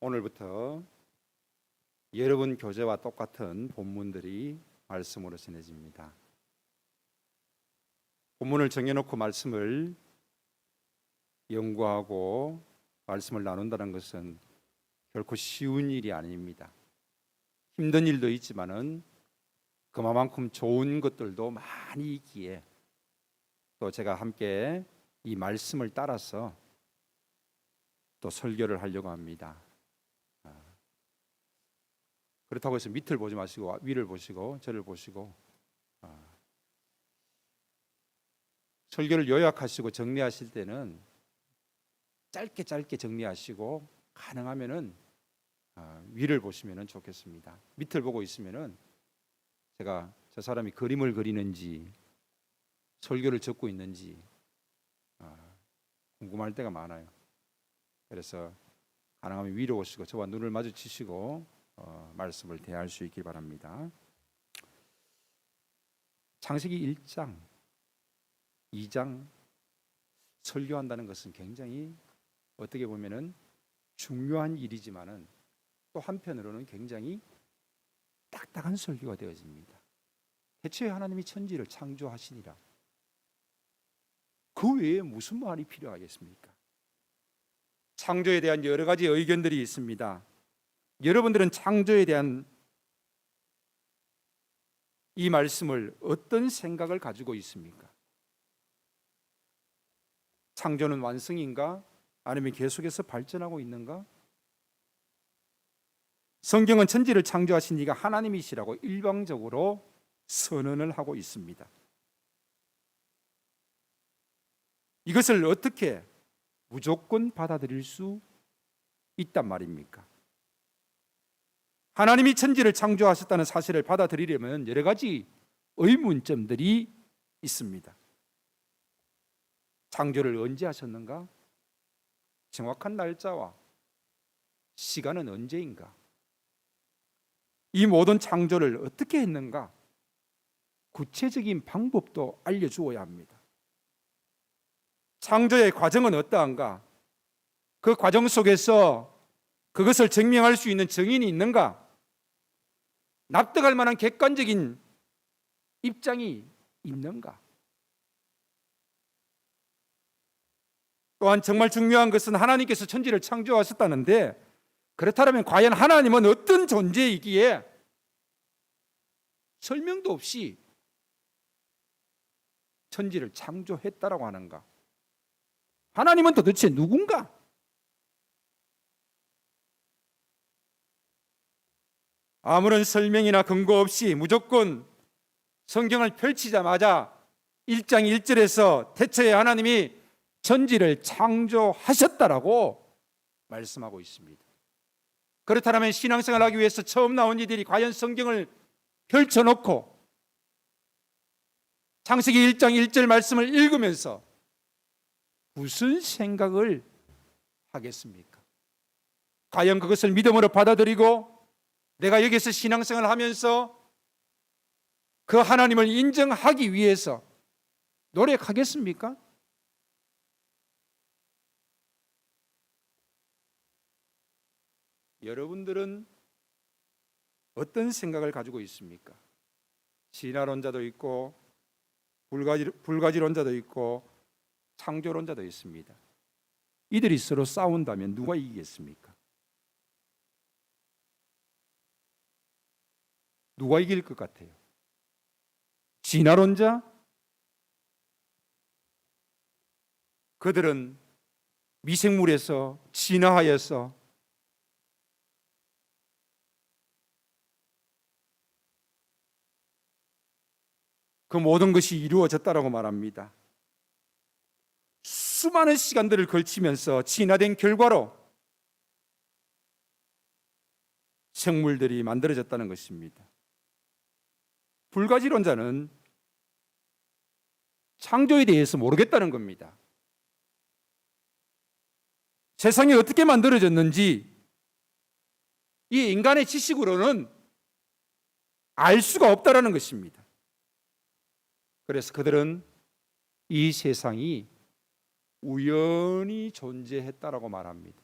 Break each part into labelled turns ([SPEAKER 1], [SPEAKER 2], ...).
[SPEAKER 1] 오늘부터 여러분 교재와 똑같은 본문들이 말씀으로 전해집니다. 본문을 정해놓고 말씀을 연구하고 말씀을 나눈다는 것은 결코 쉬운 일이 아닙니다. 힘든 일도 있지만은 그만큼 좋은 것들도 많이 있기에 또 제가 함께 이 말씀을 따라서 또 설교를 하려고 합니다. 그렇다고 해서 밑을 보지 마시고 위를 보시고 저를 보시고 설교를 요약하시고 정리하실 때는 짧게 정리하시고 가능하면은 위를 보시면은 좋겠습니다. 밑을 보고 있으면은 제가 저 사람이 그림을 그리는지 설교를 적고 있는지 궁금할 때가 많아요. 그래서 가능하면 위로 오시고 저와 눈을 마주치시고 말씀을 대할 수 있길 바랍니다. 창세기 1장, 2장 설교한다는 것은 굉장히 어떻게 보면은 중요한 일이지만은 또 한편으로는 굉장히 딱딱한 설교가 되어집니다. 대체 하나님이 천지를 창조하시니라. 그 외에 무슨 말이 필요하겠습니까? 창조에 대한 여러 가지 의견들이 있습니다. 여러분들은 창조에 대한 이 말씀을 어떤 생각을 가지고 있습니까? 창조는 완성인가? 아니면 계속해서 발전하고 있는가? 성경은 천지를 창조하신 이가 하나님이시라고 일방적으로 선언을 하고 있습니다. 이것을 어떻게 무조건 받아들일 수 있단 말입니까? 하나님이 천지를 창조하셨다는 사실을 받아들이려면 여러 가지 의문점들이 있습니다. 창조를 언제 하셨는가? 정확한 날짜와 시간은 언제인가? 이 모든 창조를 어떻게 했는가? 구체적인 방법도 알려주어야 합니다. 창조의 과정은 어떠한가? 그 과정 속에서 그것을 증명할 수 있는 증인이 있는가? 납득할 만한 객관적인 입장이 있는가? 또한 정말 중요한 것은 하나님께서 천지를 창조하셨다는데 그렇다면 과연 하나님은 어떤 존재이기에 설명도 없이 천지를 창조했다라고 하는가? 하나님은 도대체 누군가? 아무런 설명이나 근거 없이 무조건 성경을 펼치자마자 1장 1절에서 태초에 하나님이 천지를 창조하셨다라고 말씀하고 있습니다. 그렇다면 신앙생활을 하기 위해서 처음 나온 이들이 과연 성경을 펼쳐놓고 창세기 1장 1절 말씀을 읽으면서 무슨 생각을 하겠습니까? 과연 그것을 믿음으로 받아들이고 내가 여기서 신앙생활을 하면서 그 하나님을 인정하기 위해서 노력하겠습니까? 여러분들은 어떤 생각을 가지고 있습니까? 진화론자도 있고 불가지론자도 있고 창조론자도 있습니다. 이들이 서로 싸운다면 누가 이기겠습니까? 누가 이길 것 같아요? 진화론자? 그들은 미생물에서 진화하여서 그 모든 것이 이루어졌다라고 말합니다. 수많은 시간들을 걸치면서 진화된 결과로 생물들이 만들어졌다는 것입니다. 불가지론자는 창조에 대해서 모르겠다는 겁니다. 세상이 어떻게 만들어졌는지 이 인간의 지식으로는 알 수가 없다라는 것입니다. 그래서 그들은 이 세상이 우연히 존재했다라고 말합니다.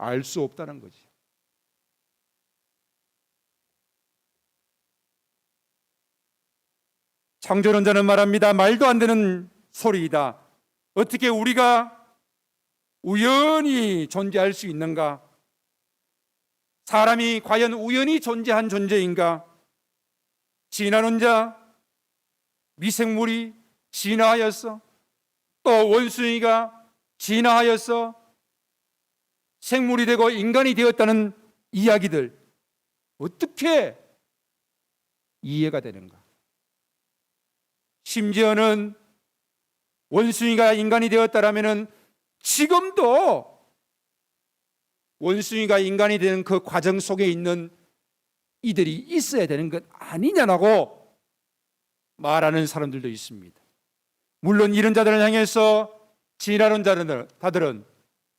[SPEAKER 1] 알 수 없다는 거지. 창조론자는 말합니다. 말도 안 되는 소리이다. 어떻게 우리가 우연히 존재할 수 있는가? 사람이 과연 우연히 존재한 존재인가? 진화론자, 미생물이 진화하였어? 또 원숭이가 진화하여서 생물이 되고 인간이 되었다는 이야기들, 어떻게 이해가 되는가? 심지어는 원숭이가 인간이 되었다라면 지금도 원숭이가 인간이 되는 그 과정 속에 있는 이들이 있어야 되는 것 아니냐라고 말하는 사람들도 있습니다. 물론 이런 자들을 향해서 진화론자들은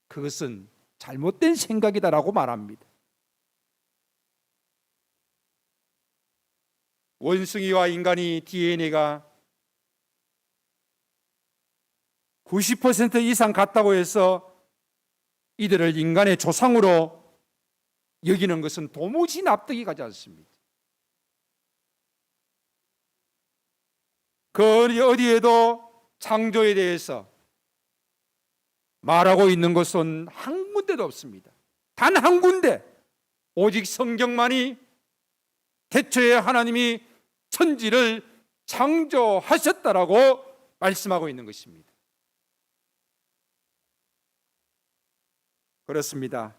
[SPEAKER 1] 그것은 잘못된 생각이다라고 말합니다. 원숭이와 인간이 DNA가 90% 이상 같다고 해서 이들을 인간의 조상으로 여기는 것은 도무지 납득이 가지 않습니다. 그 어디에도 창조에 대해서 말하고 있는 것은 한 군데도 없습니다. 단 한 군데, 오직 성경만이 태초에 하나님이 천지를 창조하셨다라고 말씀하고 있는 것입니다. 그렇습니다.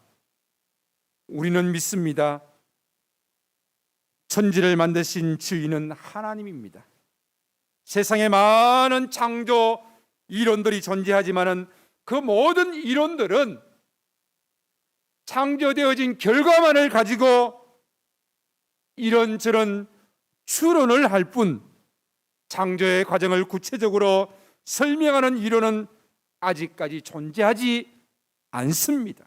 [SPEAKER 1] 우리는 믿습니다. 천지를 만드신 주인은 하나님입니다. 세상에 많은 창조 이론들이 존재하지만은 그 모든 이론들은 창조되어진 결과만을 가지고 이런저런 추론을 할 뿐 창조의 과정을 구체적으로 설명하는 이론은 아직까지 존재하지 않습니다.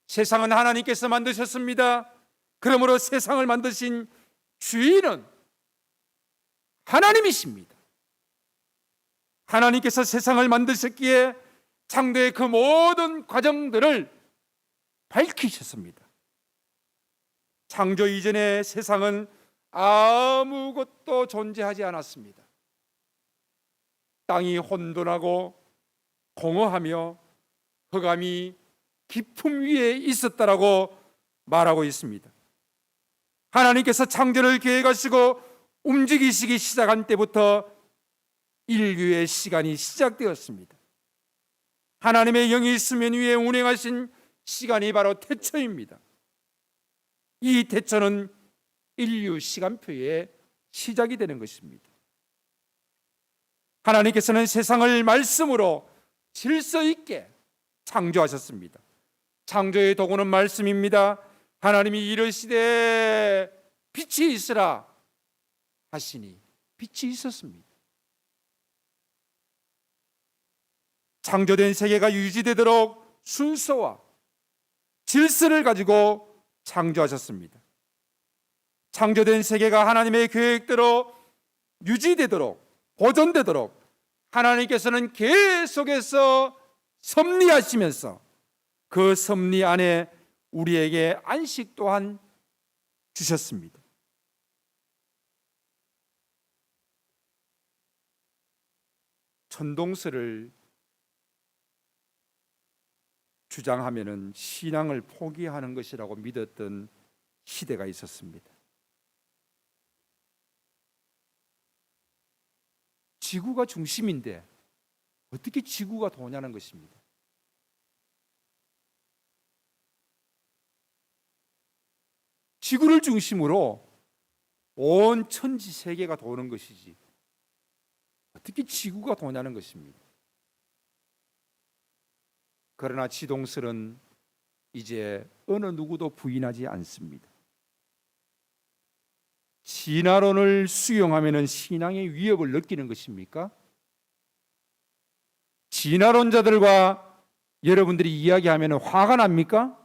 [SPEAKER 1] 세상은 하나님께서 만드셨습니다. 그러므로 세상을 만드신 주인은 하나님이십니다. 하나님께서 세상을 만드셨기에 창조의 그 모든 과정들을 밝히셨습니다. 창조 이전의 세상은 아무것도 존재하지 않았습니다. 땅이 혼돈하고 공허하며 흑암이 깊음 위에 있었다라고 말하고 있습니다. 하나님께서 창조를 계획하시고 움직이시기 시작한 때부터 인류의 시간이 시작되었습니다. 하나님의 영이 수면 위에 운행하신 시간이 바로 태초입니다. 이 태초는 인류 시간표의 시작이 되는 것입니다. 하나님께서는 세상을 말씀으로 질서 있게 창조하셨습니다. 창조의 도구는 말씀입니다. 하나님이 이르시되 빛이 있으라 하시니 빛이 있었습니다. 창조된 세계가 유지되도록 순서와 질서를 가지고 창조하셨습니다. 창조된 세계가 하나님의 계획대로 유지되도록 보존되도록 하나님께서는 계속해서 섭리하시면서 그 섭리 안에 우리에게 안식 또한 주셨습니다. 천동설을 주장하면은 신앙을 포기하는 것이라고 믿었던 시대가 있었습니다. 지구가 중심인데 어떻게 지구가 도냐는 것입니다. 지구를 중심으로 온 천지 세계가 도는 것이지 어떻게 지구가 도냐는 것입니다. 그러나 지동설은 이제 어느 누구도 부인하지 않습니다. 진화론을 수용하면 신앙의 위협을 느끼는 것입니까? 진화론자들과 여러분들이 이야기하면 화가 납니까?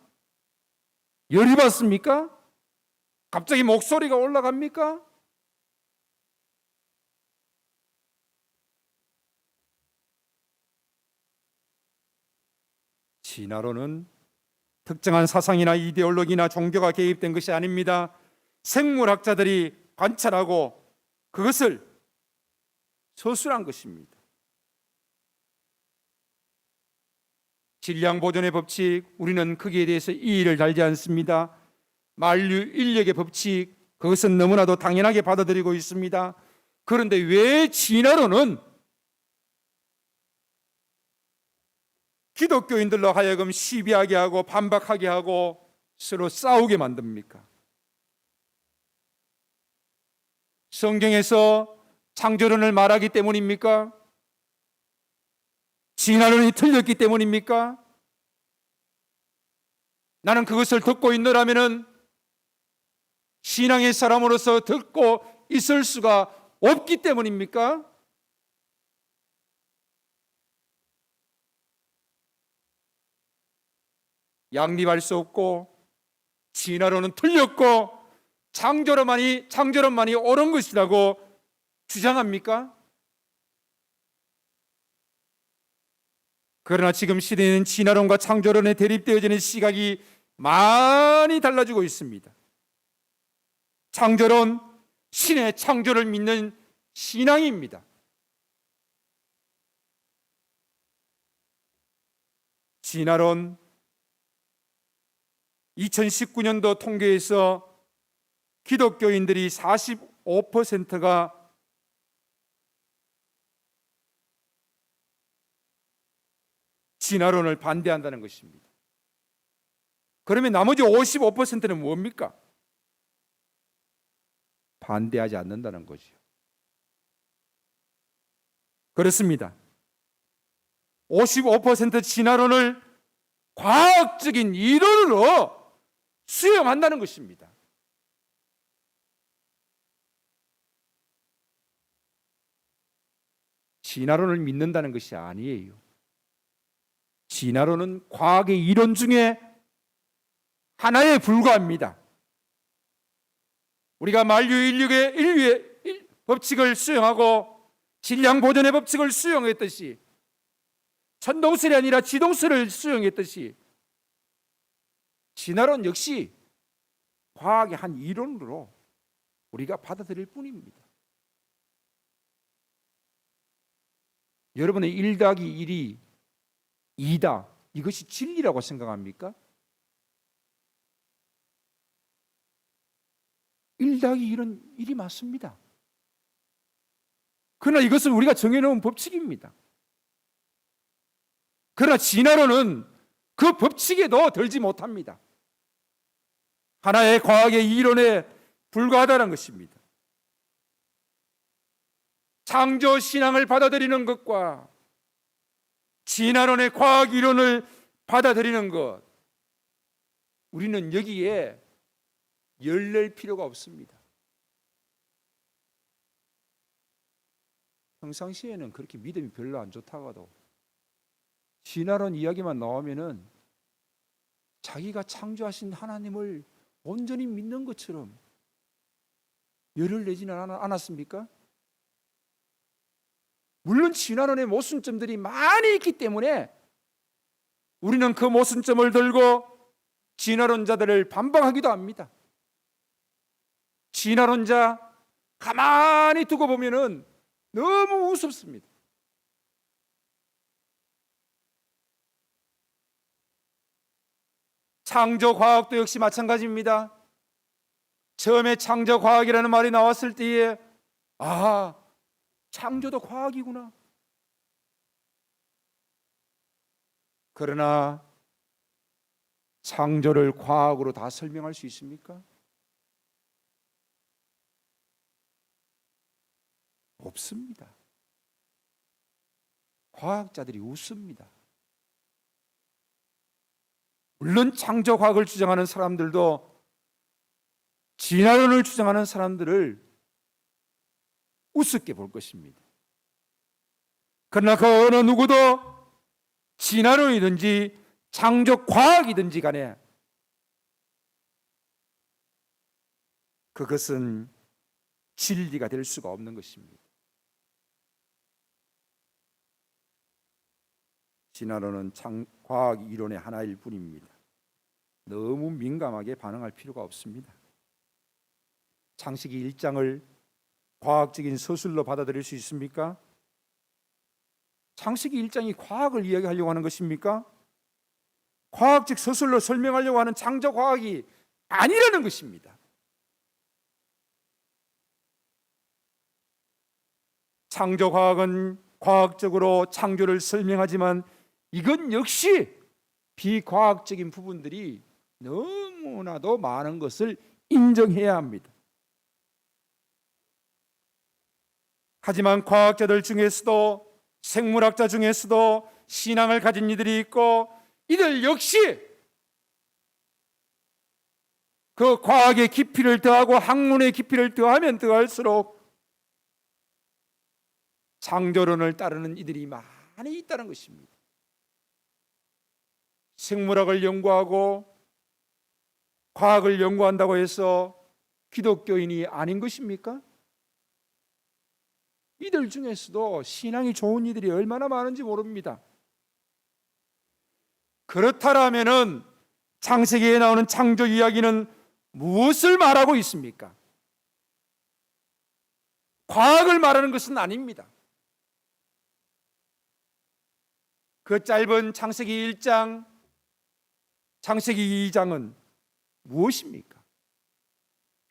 [SPEAKER 1] 열이 받습니까? 갑자기 목소리가 올라갑니까? 진화론은 특정한 사상이나 이데올로기나 종교가 개입된 것이 아닙니다. 생물학자들이 관찰하고 그것을 서술한 것입니다. 질량 보존의 법칙, 우리는 거기에 대해서 이의를 달지 않습니다. 만류 인력의 법칙, 그것은 너무나도 당연하게 받아들이고 있습니다. 그런데 왜 진화론은 기독교인들로 하여금 시비하게 하고 반박하게 하고 서로 싸우게 만듭니까? 성경에서 창조론을 말하기 때문입니까? 진화론이 틀렸기 때문입니까? 나는 그것을 듣고 있노라면은 신앙의 사람으로서 듣고 있을 수가 없기 때문입니까? 양립할 수 없고 진화론은 틀렸고 창조론만이 옳은 것이라고 주장합니까? 그러나 지금 시대는 진화론과 창조론에 대립되어지는 시각이 많이 달라지고 있습니다. 창조론, 신의 창조를 믿는 신앙입니다. 진화론, 2019년도 통계에서 기독교인들이 45%가 진화론을 반대한다는 것입니다. 그러면 나머지 55%는 뭡니까? 반대하지 않는다는 거죠. 그렇습니다. 55% 진화론을 과학적인 이론으로 수용한다는 것입니다. 진화론을 믿는다는 것이 아니에요. 진화론은 과학의 이론 중에 하나에 불과합니다. 우리가 인류의 법칙을 수용하고 질량 보존의 법칙을 수용했듯이, 천동설이 아니라 지동설을 수용했듯이, 진화론 역시 과학의 한 이론으로 우리가 받아들일 뿐입니다. 여러분의 1 더하기 1이 2다, 이것이 진리라고 생각합니까? 1 더하기 1은 1이 맞습니다. 그러나 이것은 우리가 정해놓은 법칙입니다. 그러나 진화론은 그 법칙에도 들지 못합니다. 하나의 과학의 이론에 불과하다는 것입니다. 창조 신앙을 받아들이는 것과 진화론의 과학 이론을 받아들이는 것, 우리는 여기에 열릴 필요가 없습니다. 평상시에는 그렇게 믿음이 별로 안 좋다가도 진화론 이야기만 나오면은 자기가 창조하신 하나님을 온전히 믿는 것처럼 열을 내지는 않았습니까? 물론 진화론의 모순점들이 많이 있기 때문에 우리는 그 모순점을 들고 진화론자들을 반박하기도 합니다. 진화론자 가만히 두고 보면은 너무 우습습니다. 창조과학도 역시 마찬가지입니다. 처음에 창조과학이라는 말이 나왔을 때에 창조도 과학이구나. 그러나 창조를 과학으로 다 설명할 수 있습니까? 없습니다. 과학자들이 웃습니다. 물론 창조과학을 주장하는 사람들도 진화론을 주장하는 사람들을 우습게 볼 것입니다. 그러나 그 어느 누구도 진화론이든지 창조과학이든지 간에 그것은 진리가 될 수가 없는 것입니다. 진화론은 과학 이론의 하나일 뿐입니다. 너무 민감하게 반응할 필요가 없습니다. 창세기 1장을 과학적인 서술로 받아들일 수 있습니까? 창세기 1장이 과학을 이야기하려고 하는 것입니까? 과학적 서술로 설명하려고 하는 창조과학이 아니라는 것입니다. 창조과학은 과학적으로 창조를 설명하지만 이건 역시 비과학적인 부분들이 너무나도 많은 것을 인정해야 합니다. 하지만 과학자들 중에서도 생물학자 중에서도 신앙을 가진 이들이 있고 이들 역시 그 과학의 깊이를 더하고 학문의 깊이를 더하면 더할수록 창조론을 따르는 이들이 많이 있다는 것입니다. 생물학을 연구하고 과학을 연구한다고 해서 기독교인이 아닌 것입니까? 이들 중에서도 신앙이 좋은 이들이 얼마나 많은지 모릅니다. 그렇다면은 창세기에 나오는 창조 이야기는 무엇을 말하고 있습니까? 과학을 말하는 것은 아닙니다. 그 짧은 창세기 1장, 창세기 2장은 무엇입니까?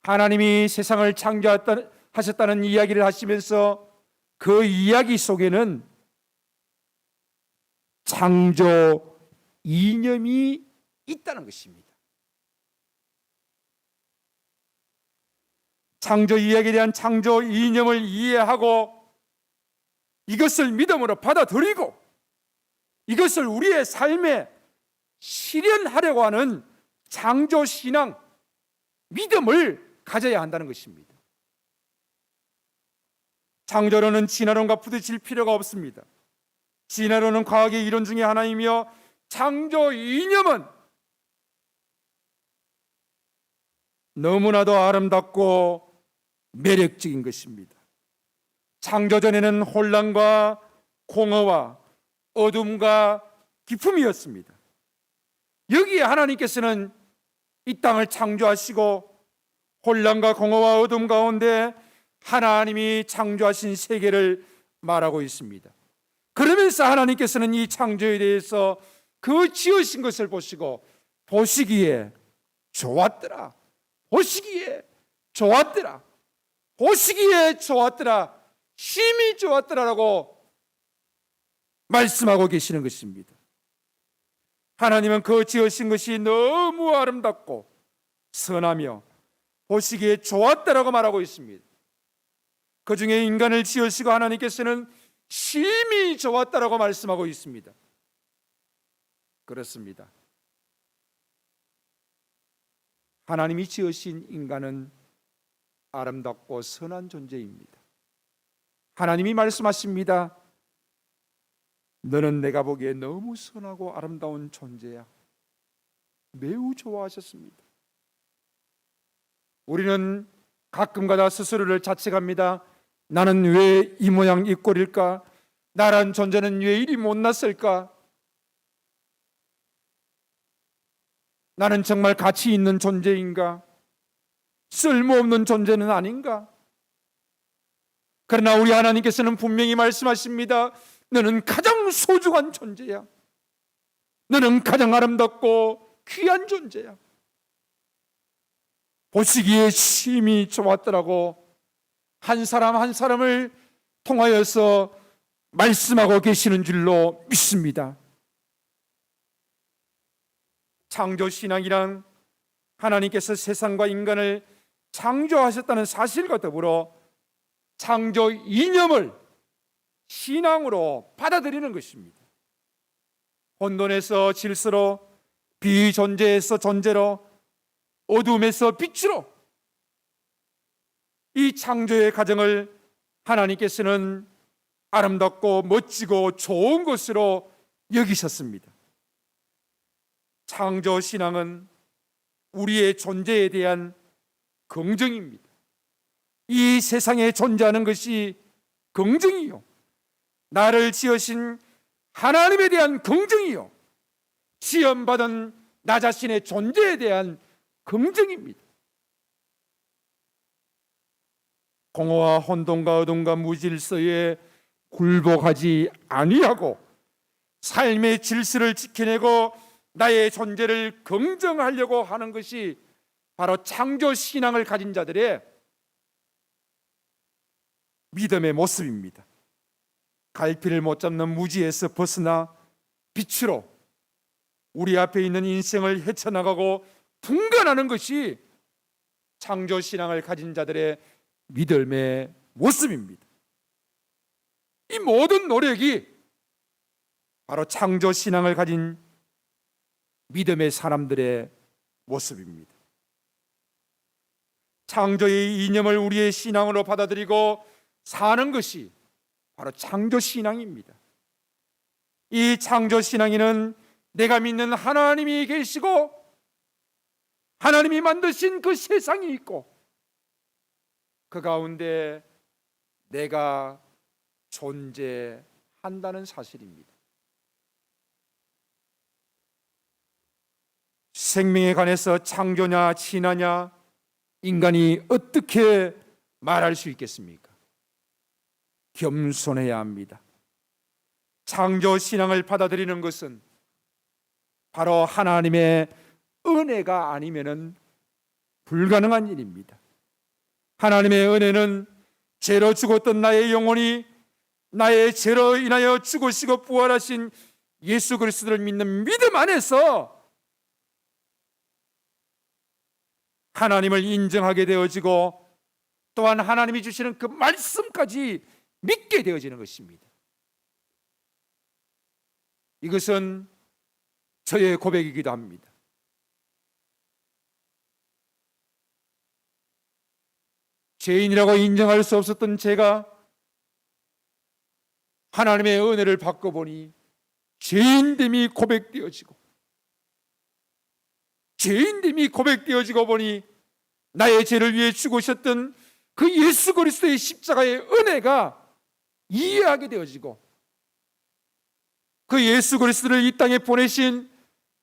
[SPEAKER 1] 하나님이 세상을 창조하셨다는 이야기를 하시면서 그 이야기 속에는 창조 이념이 있다는 것입니다. 창조 이야기에 대한 창조 이념을 이해하고 이것을 믿음으로 받아들이고 이것을 우리의 삶에 실현하려고 하는 창조 신앙, 믿음을 가져야 한다는 것입니다. 창조론은 진화론과 부딪힐 필요가 없습니다. 진화론은 과학의 이론 중에 하나이며 창조 이념은 너무나도 아름답고 매력적인 것입니다. 창조전에는 혼란과 공허와 어둠과 기품이었습니다. 여기에 하나님께서는 이 땅을 창조하시고 혼란과 공허와 어둠 가운데 하나님이 창조하신 세계를 말하고 있습니다. 그러면서 하나님께서는 이 창조에 대해서 그 지으신 것을 보시기에 좋았더라. 보시기에 좋았더라. 보시기에 좋았더라. 심히 좋았더라라고 말씀하고 계시는 것입니다. 하나님은 그 지으신 것이 너무 아름답고 선하며 보시기에 좋았다라고 말하고 있습니다. 그 중에 인간을 지으시고 하나님께서는 심히 좋았다라고 말씀하고 있습니다. 그렇습니다. 하나님이 지으신 인간은 아름답고 선한 존재입니다. 하나님이 말씀하십니다. 너는 내가 보기에 너무 선하고 아름다운 존재야. 매우 좋아하셨습니다. 우리는 가끔가다 스스로를 자책합니다. 나는 왜 이 모양 이 꼴일까? 나란 존재는 왜 이리 못났을까? 나는 정말 가치 있는 존재인가? 쓸모없는 존재는 아닌가? 그러나 우리 하나님께서는 분명히 말씀하십니다. 너는 가장 소중한 존재야. 너는 가장 아름답고 귀한 존재야. 보시기에 심히 좋았더라고 한 사람 한 사람을 통하여서 말씀하고 계시는 줄로 믿습니다. 창조신앙이란 하나님께서 세상과 인간을 창조하셨다는 사실과 더불어 창조 이념을 신앙으로 받아들이는 것입니다. 혼돈에서 질서로, 비존재에서 존재로, 어둠에서 빛으로 이 창조의 과정을 하나님께서는 아름답고 멋지고 좋은 것으로 여기셨습니다. 창조 신앙은 우리의 존재에 대한 긍정입니다. 이 세상에 존재하는 것이 긍정이요, 나를 지으신 하나님에 대한 긍정이요, 시험받은 나 자신의 존재에 대한 긍정입니다. 공허와 혼돈과 어둠과 무질서에 굴복하지 아니하고 삶의 질서를 지켜내고 나의 존재를 긍정하려고 하는 것이 바로 창조 신앙을 가진 자들의 믿음의 모습입니다. 갈피를 못 잡는 무지에서 벗어나 빛으로 우리 앞에 있는 인생을 헤쳐나가고 분간하는 것이 창조 신앙을 가진 자들의 믿음의 모습입니다. 이 모든 노력이 바로 창조 신앙을 가진 믿음의 사람들의 모습입니다. 창조의 이념을 우리의 신앙으로 받아들이고 사는 것이 바로 창조 신앙입니다. 이 창조 신앙에는 내가 믿는 하나님이 계시고 하나님이 만드신 그 세상이 있고 그 가운데 내가 존재한다는 사실입니다. 생명에 관해서 창조냐 진화냐 인간이 어떻게 말할 수 있겠습니까? 겸손해야 합니다. 창조 신앙을 받아들이는 것은 바로 하나님의 은혜가 아니면은 불가능한 일입니다. 하나님의 은혜는 죄로 죽었던 나의 영혼이 나의 죄로 인하여 죽으시고 부활하신 예수 그리스도를 믿는 믿음 안에서 하나님을 인정하게 되어지고 또한 하나님이 주시는 그 말씀까지 믿게 되어지는 것입니다. 이것은 저의 고백이기도 합니다. 죄인이라고 인정할 수 없었던 제가 하나님의 은혜를 받고 보니 죄인됨이 고백되어지고 보니 나의 죄를 위해 죽으셨던 그 예수 그리스도의 십자가의 은혜가 이해하게 되어지고 그 예수 그리스도를 이 땅에 보내신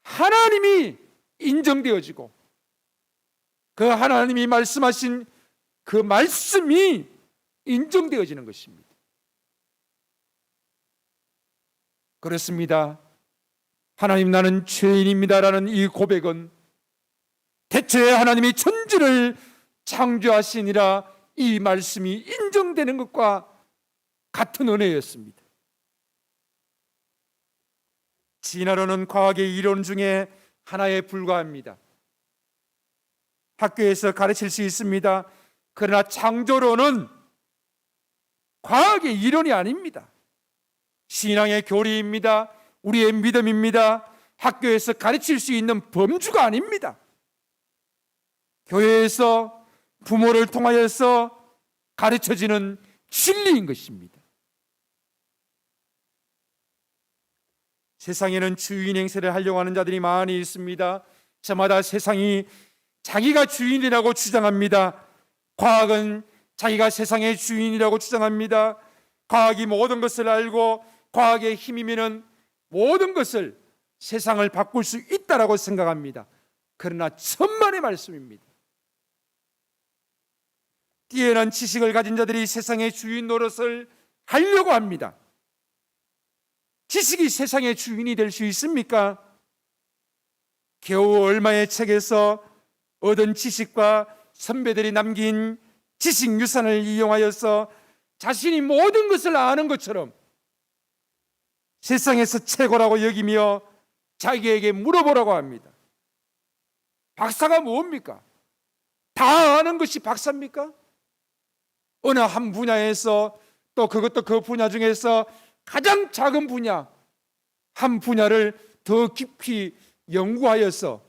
[SPEAKER 1] 하나님이 인정되어지고 그 하나님이 말씀하신 그 말씀이 인정되어지는 것입니다. 그렇습니다. 하나님 나는 죄인입니다라는 이 고백은 대체 하나님이 천지를 창조하시니라 이 말씀이 인정되는 것과 같은 은혜였습니다. 진화론은 과학의 이론 중에 하나에 불과합니다. 학교에서 가르칠 수 있습니다. 그러나 창조론은 과학의 이론이 아닙니다. 신앙의 교리입니다. 우리의 믿음입니다. 학교에서 가르칠 수 있는 범주가 아닙니다. 교회에서 부모를 통하여서 가르쳐지는 진리인 것입니다. 세상에는 주인 행세를 하려고 하는 자들이 많이 있습니다. 저마다 세상이 자기가 주인이라고 주장합니다. 과학은 자기가 세상의 주인이라고 주장합니다. 과학이 모든 것을 알고 과학의 힘이면 모든 것을 세상을 바꿀 수 있다라고 생각합니다. 그러나 천만의 말씀입니다. 뛰어난 지식을 가진 자들이 세상의 주인 노릇을 하려고 합니다. 지식이 세상의 주인이 될 수 있습니까? 겨우 얼마의 책에서 얻은 지식과 선배들이 남긴 지식 유산을 이용하여서 자신이 모든 것을 아는 것처럼 세상에서 최고라고 여기며 자기에게 물어보라고 합니다. 박사가 뭡니까? 다 아는 것이 박사입니까? 어느 한 분야에서 또 그것도 그 분야 중에서 가장 작은 분야 한 분야를 더 깊이 연구하여서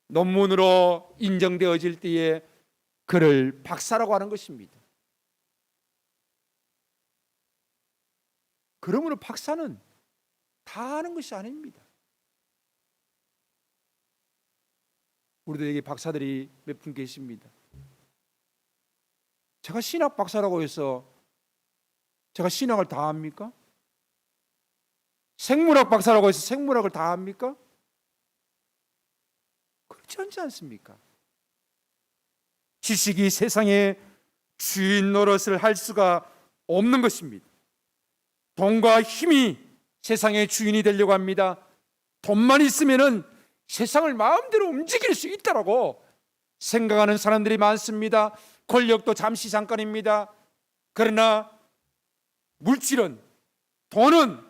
[SPEAKER 1] 논문으로 인정되어질 때에 그를 박사라고 하는 것입니다. 그러므로 박사는 다 아는 것이 아닙니다. 우리들에게 박사들이 몇 분 계십니다. 제가 신학 박사라고 해서 제가 신학을 다 합니까? 생물학 박사라고 해서 생물학을 다 합니까? 그렇지 않지 않습니까? 지식이 세상의 주인 노릇을 할 수가 없는 것입니다. 돈과 힘이 세상의 주인이 되려고 합니다. 돈만 있으면은 세상을 마음대로 움직일 수 있다라고 생각하는 사람들이 많습니다. 권력도 잠시 잠깐입니다. 그러나 물질은, 돈은,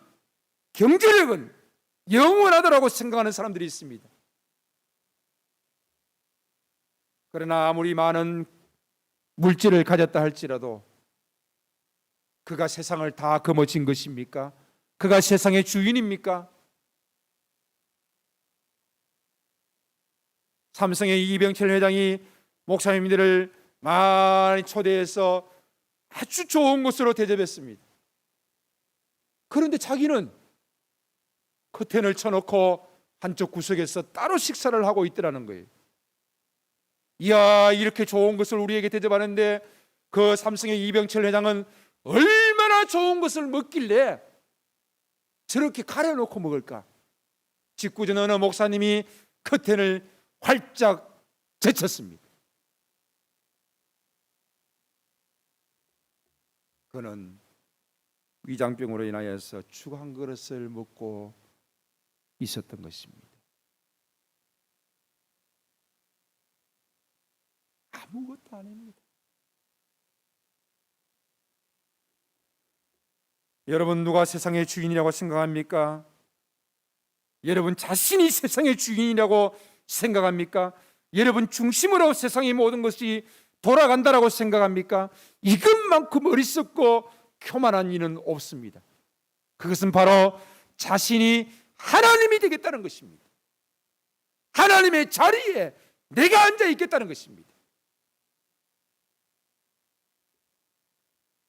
[SPEAKER 1] 경제력은 영원하다라고 생각하는 사람들이 있습니다. 그러나 아무리 많은 물질을 가졌다 할지라도 그가 세상을 다 거머쥔 것입니까? 그가 세상의 주인입니까? 삼성의 이병철 회장이 목사님들을 많이 초대해서 아주 좋은 곳으로 대접했습니다. 그런데 자기는 커튼을 쳐놓고 한쪽 구석에서 따로 식사를 하고 있더라는 거예요. 이야, 이렇게 좋은 것을 우리에게 대접하는데 그 삼성의 이병철 회장은 얼마나 좋은 것을 먹길래 저렇게 가려놓고 먹을까? 직구전 어느 목사님이 커튼을 활짝 제쳤습니다. 그는 위장병으로 인하여서 죽 한 그릇을 먹고 있었던 것입니다. 아무것도 아닙니다. 여러분, 누가 세상의 주인이라고 생각합니까? 여러분 자신이 세상의 주인이라고 생각합니까? 여러분 중심으로 세상의 모든 것이 돌아간다라고 생각합니까? 이것만큼 어리석고 교만한 이는 없습니다. 그것은 바로 자신이 하나님이 되겠다는 것입니다. 하나님의 자리에 내가 앉아 있겠다는 것입니다.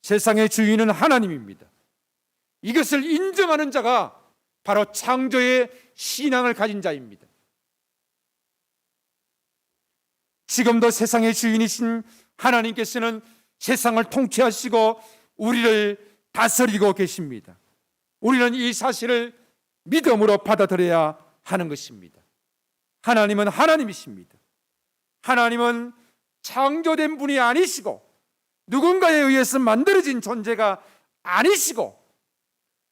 [SPEAKER 1] 세상의 주인은 하나님입니다. 이것을 인정하는 자가 바로 창조의 신앙을 가진 자입니다. 지금도 세상의 주인이신 하나님께서는 세상을 통치하시고 우리를 다스리고 계십니다. 우리는 이 사실을 믿음으로 받아들여야 하는 것입니다. 하나님은 하나님이십니다. 하나님은 창조된 분이 아니시고 누군가에 의해서 만들어진 존재가 아니시고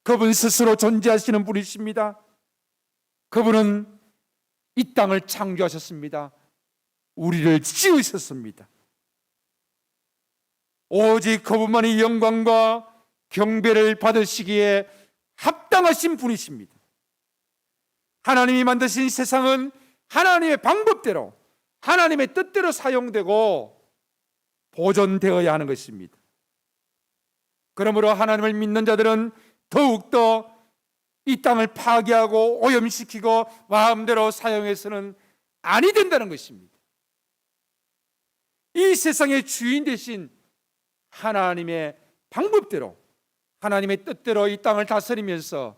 [SPEAKER 1] 그분 스스로 존재하시는 분이십니다. 그분은 이 땅을 창조하셨습니다. 우리를 지으셨습니다. 오직 그분만이 영광과 경배를 받으시기에 합당하신 분이십니다. 하나님이 만드신 세상은 하나님의 방법대로, 하나님의 뜻대로 사용되고 보존되어야 하는 것입니다. 그러므로 하나님을 믿는 자들은 더욱더 이 땅을 파괴하고 오염시키고 마음대로 사용해서는 아니 된다는 것입니다. 이 세상의 주인 대신 하나님의 방법대로, 하나님의 뜻대로 이 땅을 다스리면서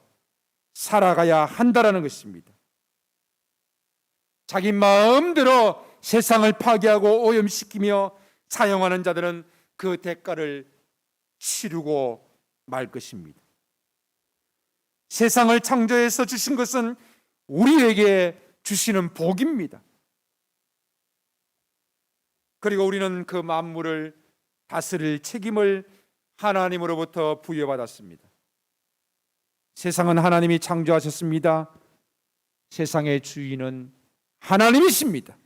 [SPEAKER 1] 살아가야 한다는 것입니다. 자기 마음대로 세상을 파괴하고 오염시키며 사용하는 자들은 그 대가를 치르고 말 것입니다. 세상을 창조해서 주신 것은 우리에게 주시는 복입니다. 그리고 우리는 그 만물을 다스릴 책임을 하나님으로부터 부여받았습니다. 세상은 하나님이 창조하셨습니다. 세상의 주인은 하나님이십니다.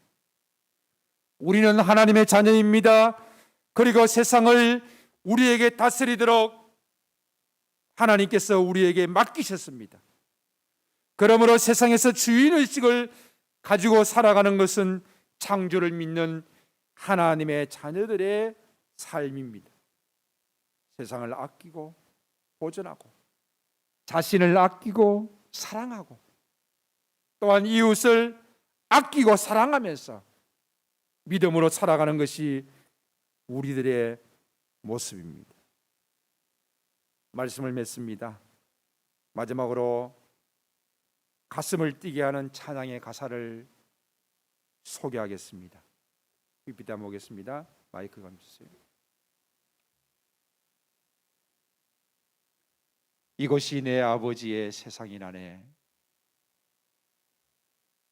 [SPEAKER 1] 우리는 하나님의 자녀입니다. 그리고 세상을 우리에게 다스리도록 하나님께서 우리에게 맡기셨습니다. 그러므로 세상에서 주인의식을 가지고 살아가는 것은 창조를 믿는 하나님의 자녀들의 삶입니다. 세상을 아끼고 보존하고 자신을 아끼고 사랑하고 또한 이웃을 아끼고 사랑하면서 믿음으로 살아가는 것이 우리들의 모습입니다. 말씀을 맺습니다. 마지막으로 가슴을 뛰게 하는 찬양의 가사를 소개하겠습니다. 삐삐다 모겠습니다. 마이크 감주세요. 이곳이 내 아버지의 세상이라네.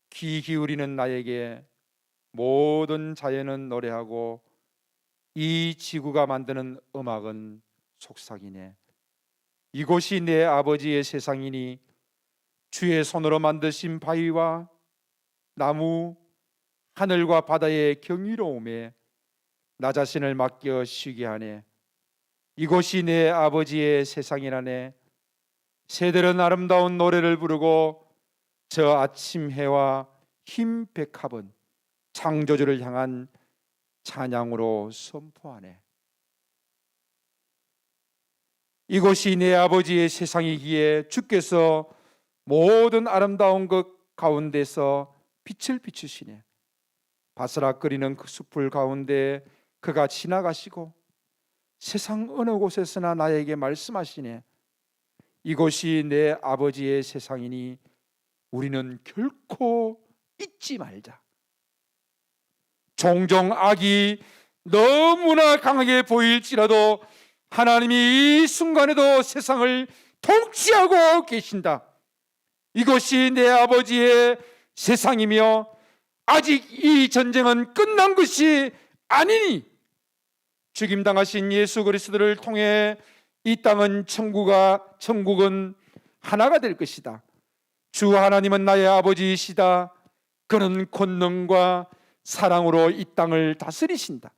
[SPEAKER 1] 귀 기울이는 나에게 모든 자연은 노래하고 이 지구가 만드는 음악은 속삭이네. 이곳이 내 아버지의 세상이니 주의 손으로 만드신 바위와 나무, 하늘과 바다의 경이로움에 나 자신을 맡겨 쉬게 하네. 이곳이 내 아버지의 세상이라네. 새들은 아름다운 노래를 부르고 저 아침 해와 흰 백합은 창조주를 향한 찬양으로 선포하네. 이곳이 내 아버지의 세상이기에 주께서 모든 아름다운 것 가운데서 빛을 비추시네. 바스락거리는 그 숲을 가운데 그가 지나가시고 세상 어느 곳에서나 나에게 말씀하시네. 이곳이 내 아버지의 세상이니 우리는 결코 잊지 말자. 종종 악이 너무나 강하게 보일지라도 하나님이 이 순간에도 세상을 통치하고 계신다. 이것이 내 아버지의 세상이며 아직 이 전쟁은 끝난 것이 아니니 죽임당하신 예수 그리스도를 통해 이 땅은 천국은 하나가 될 것이다. 주 하나님은 나의 아버지이시다. 그는 권능과 사랑으로 이 땅을 다스리신다.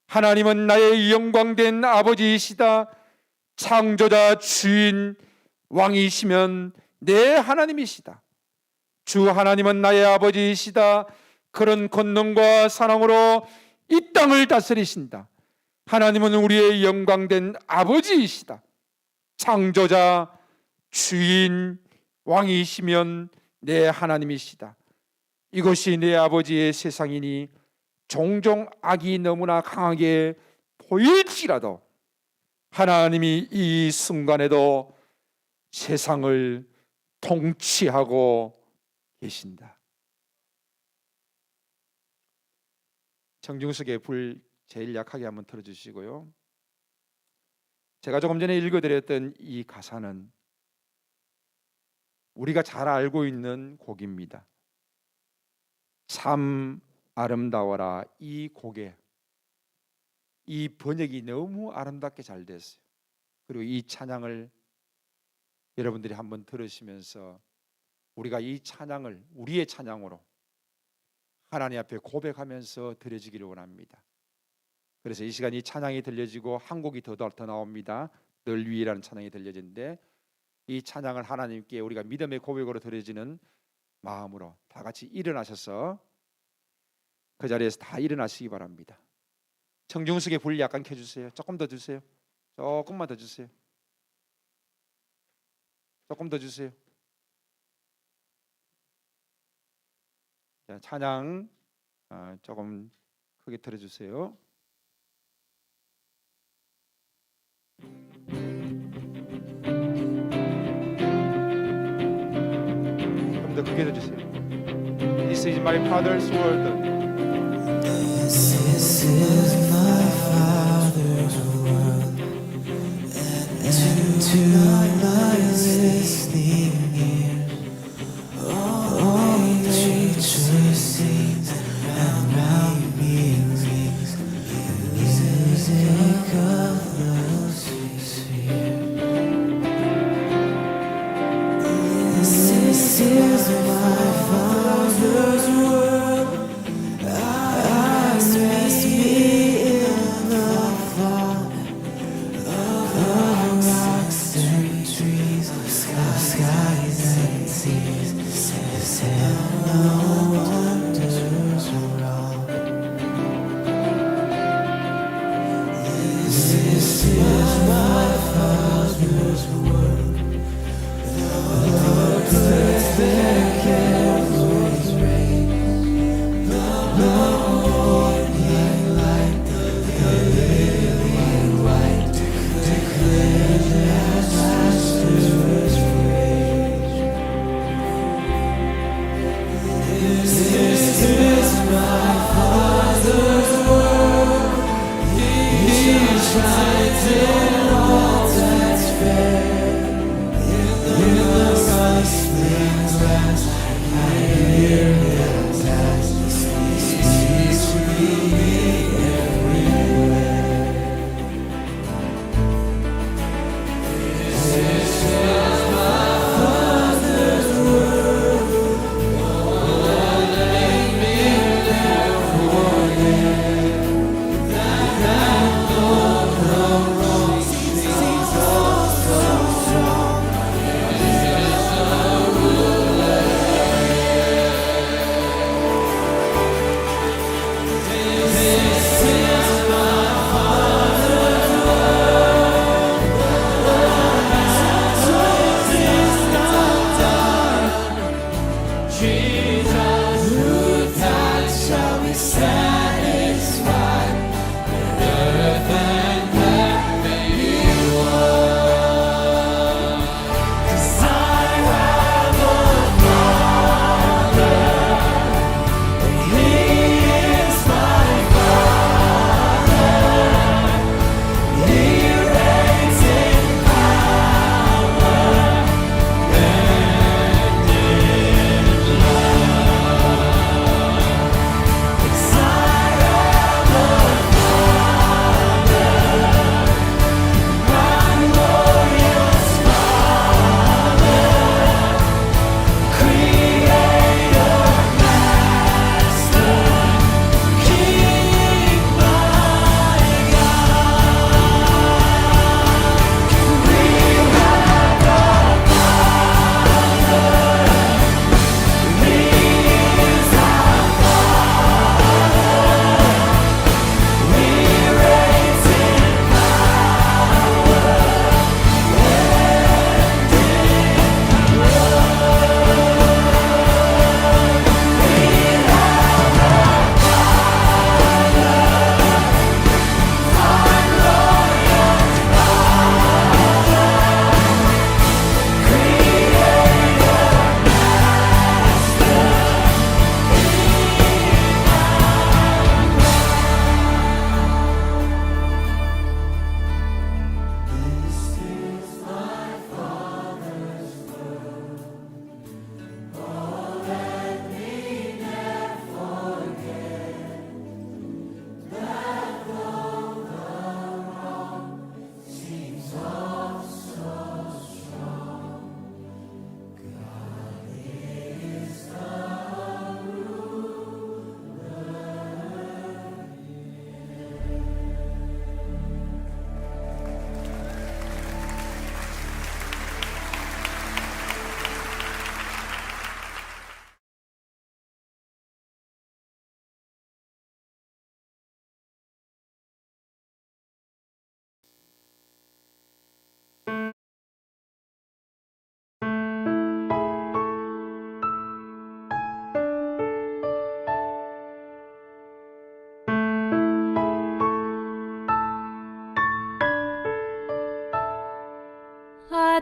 [SPEAKER 1] 하나님은 나의 영광된 아버지이시다. 창조자, 주인, 왕이시면 내 하나님이시다. 주 하나님은 나의 아버지이시다. 그런 권능과 사랑으로 이 땅을 다스리신다. 하나님은 우리의 영광된 아버지이시다. 창조자, 주인, 왕이시면 내 하나님이시다. 이것이 내 아버지의 세상이니 종종 악이 너무나 강하게 보일지라도 하나님이 이 순간에도 세상을 통치하고 계신다. 정중석의 불 제일 약하게 한번 틀어주시고요. 제가 조금 전에 읽어드렸던 이 가사는 우리가 잘 알고 있는 곡입니다. 참 아름다워라. 이 곡에 이 번역이 너무 아름답게 잘 됐어요. 그리고 이 찬양을 여러분들이 한번 들으시면서 우리가 이 찬양을 우리의 찬양으로 하나님 앞에 고백하면서 드려지기를 원합니다. 그래서 이 시간 이 찬양이 들려지고 한 곡이 더 나옵니다. 널 위해라는 찬양이 들려지는데 이 찬양을 하나님께 우리가 믿음의 고백으로 드려지는 마음으로 다 같이 일어나셔서 그 자리에서 다 일어나시기 바랍니다. 청중석의 불 약간 켜주세요. 조금 더 주세요. 조금만 더 주세요. 조금 더 주세요. 자, 찬양 조금 크게 들어주세요. 좀 더 크게 들어주세요. This is my father's word.
[SPEAKER 2] This is my Father's word, and to my listening ears, all nature sings, and round me rings the music of the sphere. This is my Father's word. Rest me in the fog of rocks and trees, of skies and seas. This and no wonders wrong. This is my Father's word. The perfect carefully rain. The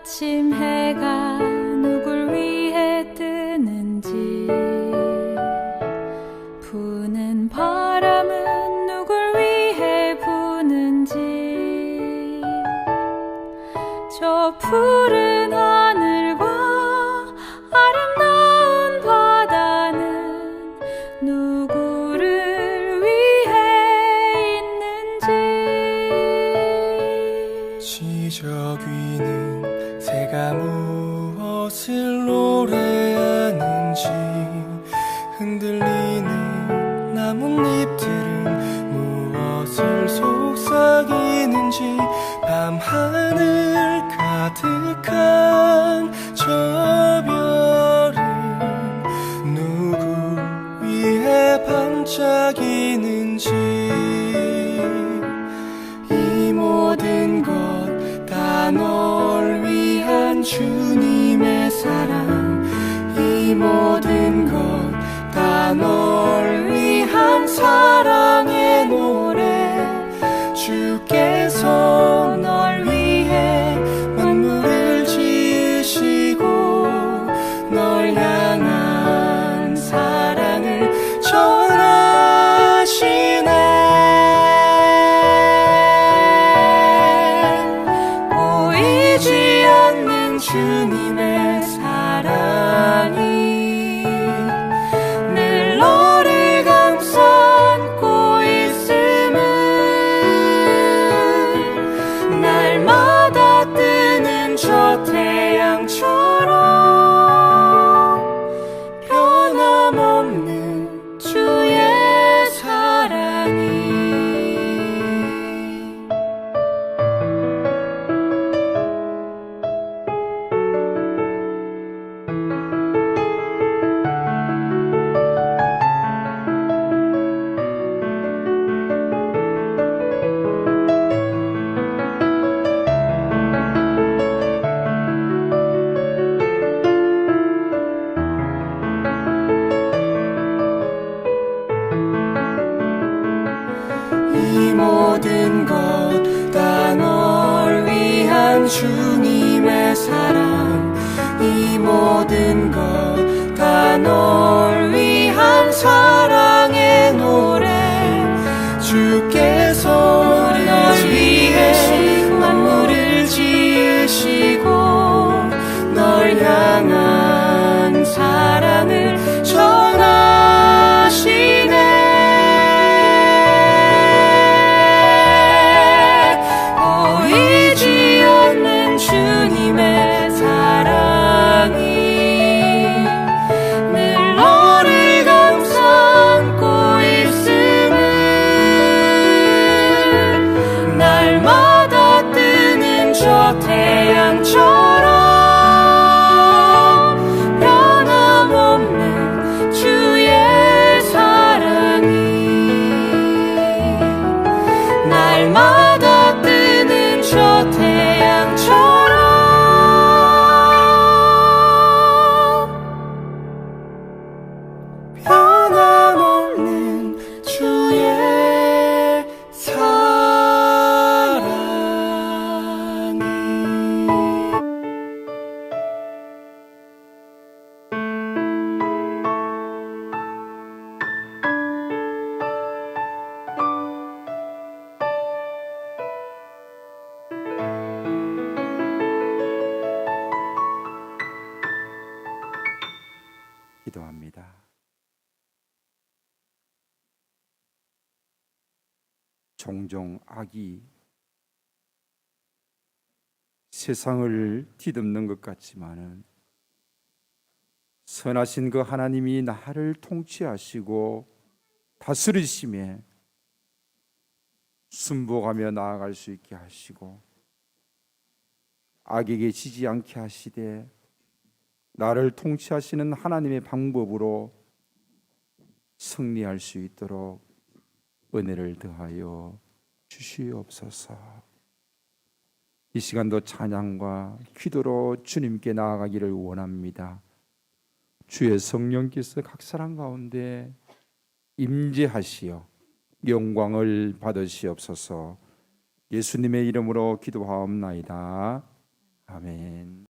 [SPEAKER 3] 아침 해가 누굴 위해 뜨는지, 부는 바람은 누굴 위해 부는지, 저 푸른 하늘과 아름다운 바다는 누구를 위해 있는지.
[SPEAKER 2] 지저귀는 새가 무엇을 노래하는지, 흔들리는 나뭇잎들은 무엇을 속삭이는지, 밤하늘 가득한 저 별은 누구 위해 반짝이는지, 이 모든 것 다 널 위한 주님의 사랑, 이 모든 것 다 널 위한 사랑의 노래, 주께서 널 위해 만물을 지으시고 널 향한 사랑을 전하시네. 보이지 않는 주님의 사랑이 늘 너를 감싸고 있음을, 날마다 뜨는 저 태양처럼 변함없는 주의 사랑이. 이 모든 것 다 널 위한 주님의 사랑, 이 모든 것 다 널 위한 사랑의 노래, 주께서 널 위해 만물을 지으시고 널 향한 사랑을 전하시네. 보이지 않는 주님의 사랑이 늘 너를 감싸고 있음을, 날마다 뜨는 저 태양처럼 변함없는 주의 사랑이, 날마다 뜨는 저 태양처럼 변함없는 주의 사랑이.
[SPEAKER 1] 기도합니다. 종종 악이 세상을 뒤덮는 것 같지만은 선하신 그 하나님이 나를 통치하시고 다스리심에 순복하며 나아갈 수 있게 하시고, 악에게 지지 않게 하시되 나를 통치하시는 하나님의 방법으로 승리할 수 있도록 은혜를 더하여 주시옵소서. 이 시간도 찬양과 기도로 주님께 나아가기를 원합니다. 주의 성령께서 각 사람 가운데 임재하시어 영광을 받으시옵소서. 예수님의 이름으로 기도하옵나이다. 아멘.